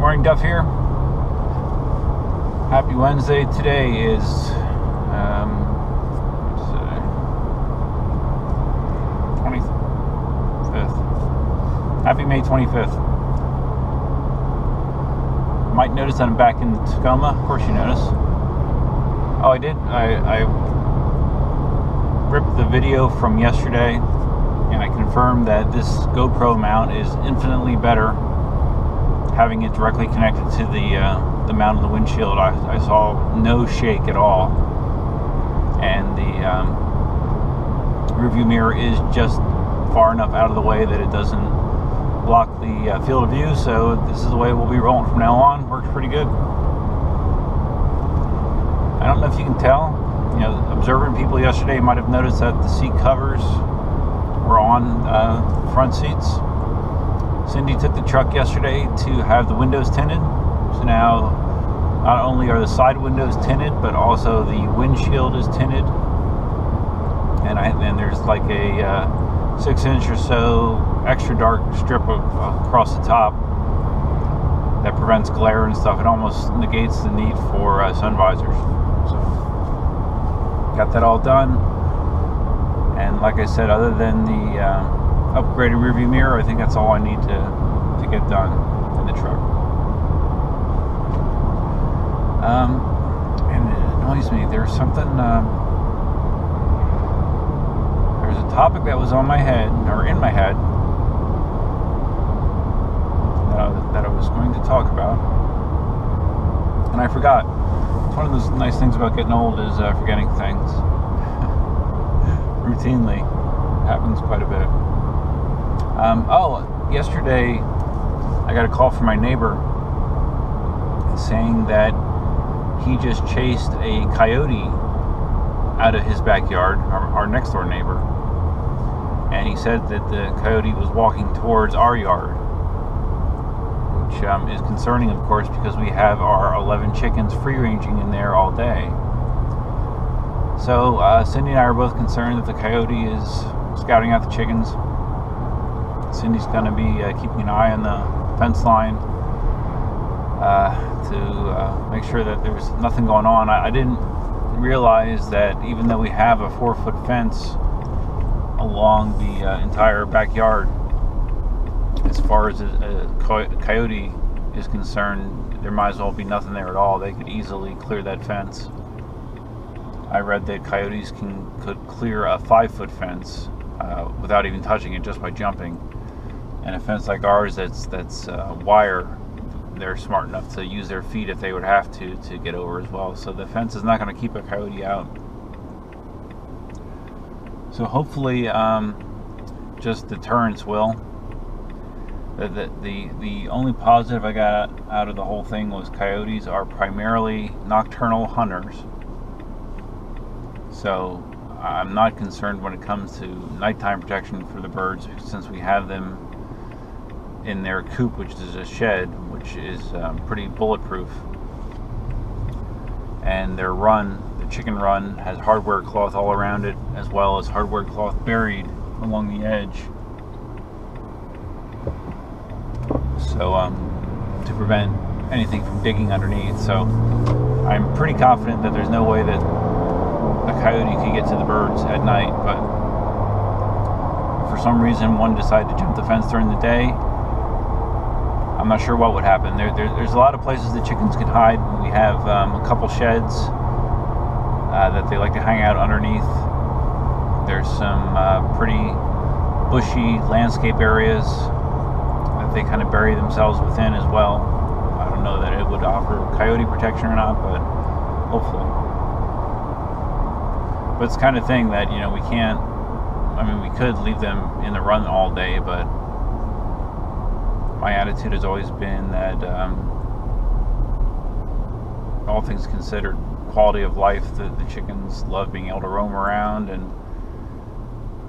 Morning, Duff here. Happy Wednesday. Today is 25th. Happy May 25th. You might notice that I'm back in Tacoma. Of course you notice. Oh, I did. I ripped the video from yesterday, and I confirmed that this GoPro mount is infinitely better having it directly connected to the mount of the windshield. I saw no shake at all, and the rearview mirror is just far enough out of the way that it doesn't block the field of view. So this is the way we'll be rolling from now on. Works pretty good. I don't know if you can tell. You know, observant people yesterday might have noticed that the seat covers were on the front seats. Cindy took the truck yesterday to have the windows tinted. So now not only are the side windows tinted, but also the windshield is tinted. And there's like a 6-inch or so extra dark strip across the top that prevents glare and stuff. It almost negates the need for sun visors. So got that all done. And like I said, other than the upgraded rearview mirror, I think that's all I need to get done in the truck. And it annoys me. There's something. There's a topic that was on my head, or in my head, that I was going to talk about, and I forgot. It's one of those nice things about getting old is forgetting things. Routinely. Happens quite a bit. Yesterday I got a call from my neighbor saying that he just chased a coyote out of his backyard, our next door neighbor, and he said that the coyote was walking towards our yard, which is concerning, of course, because we have our 11 chickens free ranging in there all day. So Cindy and I are both concerned that the coyote is scouting out the chickens. Cindy's going to be keeping an eye on the fence line to make sure that there's nothing going on. I didn't realize that even though we have a 4-foot fence along the entire backyard, as far as a coyote is concerned, there might as well be nothing there at all. They could easily clear that fence. I read that coyotes could clear a 5-foot fence without even touching it, just by jumping. And a fence like ours that's wire, they're smart enough to use their feet if they would have to get over as well. So the fence is not going to keep a coyote out. So hopefully just deterrence will. The only positive I got out of the whole thing was coyotes are primarily nocturnal hunters. So I'm not concerned when it comes to nighttime protection for the birds, since we have them in their coop, which is a shed, which is pretty bulletproof. And their run, the chicken run, has hardware cloth all around it, as well as hardware cloth buried along the edge. So to prevent anything from digging underneath. So I'm pretty confident that there's no way that a coyote could get to the birds at night, but if for some reason one decided to jump the fence during the day, I'm not sure what would happen. There's a lot of places that chickens can hide. We have a couple sheds that they like to hang out underneath. There's some pretty bushy landscape areas that they kind of bury themselves within as well. I don't know that it would offer coyote protection or not, but hopefully. But it's the kind of thing that, you know, we can't, I mean, we could leave them in the run all day, but my attitude has always been that all things considered, quality of life, the chickens love being able to roam around, and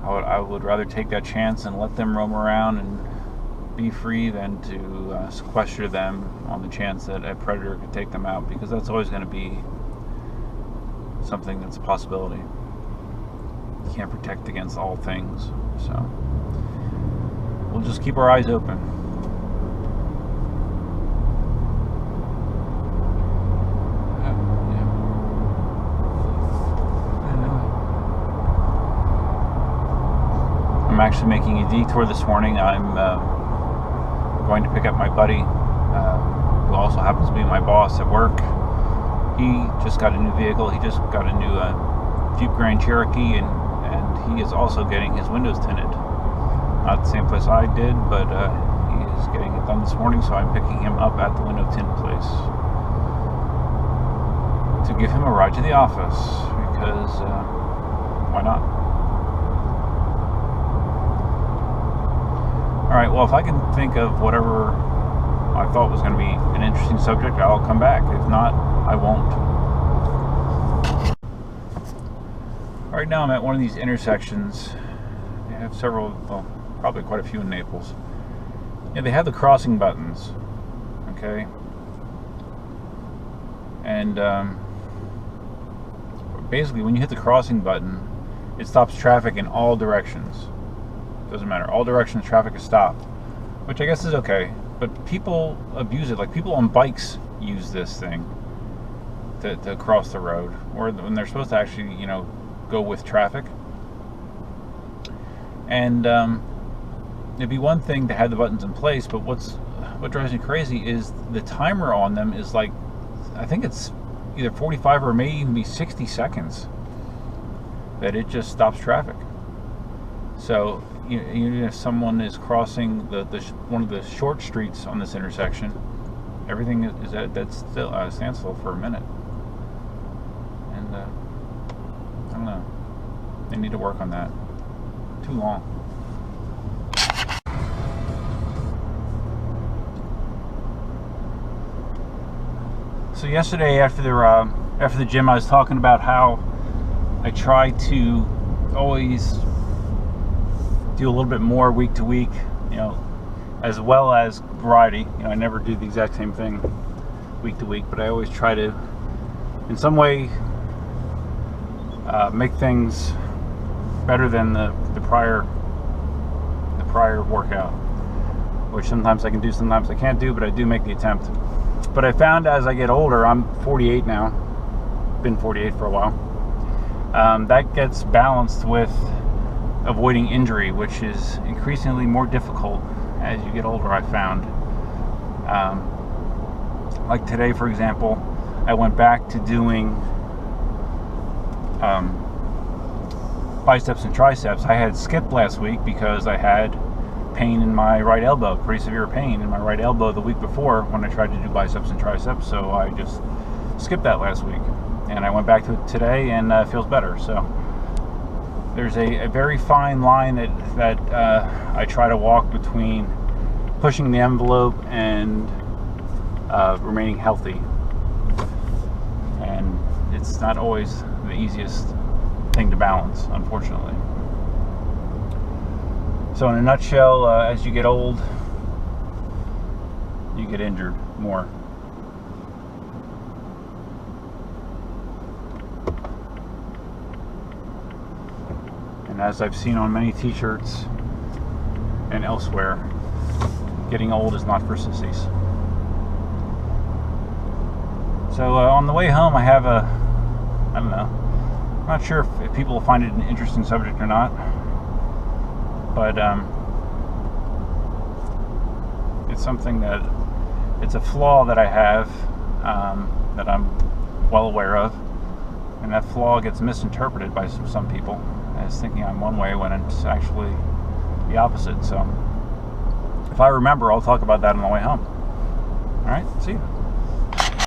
I would rather take that chance and let them roam around and be free than to sequester them on the chance that a predator could take them out, because that's always going to be something that's a possibility. You can't protect against all things, so we'll just keep our eyes open. I'm actually making a detour this morning. I'm going to pick up my buddy, who also happens to be my boss at work. He just got a new vehicle. He just got a new Jeep Grand Cherokee, and he is also getting his windows tinted. Not the same place I did, but he is getting it done this morning, so I'm picking him up at the window tint place to give him a ride to the office, because why not? Alright, well, if I can think of whatever I thought was going to be an interesting subject, I'll come back. If not, I won't. Right now I'm at one of these intersections. They have several, well, probably quite a few in Naples. Yeah, they have the crossing buttons, okay? And basically when you hit the crossing button, it stops traffic in all directions. Doesn't matter. All directions traffic is stopped, which I guess is okay. But people abuse it. Like, people on bikes use this thing to cross the road, or when they're supposed to actually, you know, go with traffic. And it'd be one thing to have the buttons in place, but what drives me crazy is the timer on them is like, I think it's either 45 or maybe even be 60 seconds that it just stops traffic. So even if someone is crossing one of the short streets on this intersection, everything is at still standstill for a minute. And I don't know. They need to work on that. Too long. So yesterday after the gym, I was talking about how I try to always do a little bit more week to week, you know, as well as variety. You know, I never do the exact same thing week to week, but I always try to, in some way, make things better than the prior workout, which sometimes I can do, sometimes I can't do, but I do make the attempt. But I found as I get older, I'm 48 now, been 48 for a while, that gets balanced with avoiding injury, which is increasingly more difficult as you get older, I found. Like today, for example, I went back to doing biceps and triceps. I had skipped last week because I had pain in my right elbow, pretty severe pain in my right elbow the week before when I tried to do biceps and triceps, so I just skipped that last week. And I went back to it today, and it feels better. So there's a very fine line that I try to walk between pushing the envelope and remaining healthy. And it's not always the easiest thing to balance, unfortunately. So in a nutshell, as you get old, you get injured more. And as I've seen on many t-shirts and elsewhere, getting old is not for sissies. So on the way home, I have I don't know, I'm not sure if people will find it an interesting subject or not, but it's something that, it's a flaw that I have, that I'm well aware of, and that flaw gets misinterpreted by some people as thinking I'm one way when it's actually the opposite. So if I remember, I'll talk about that on the way home. All right, see you.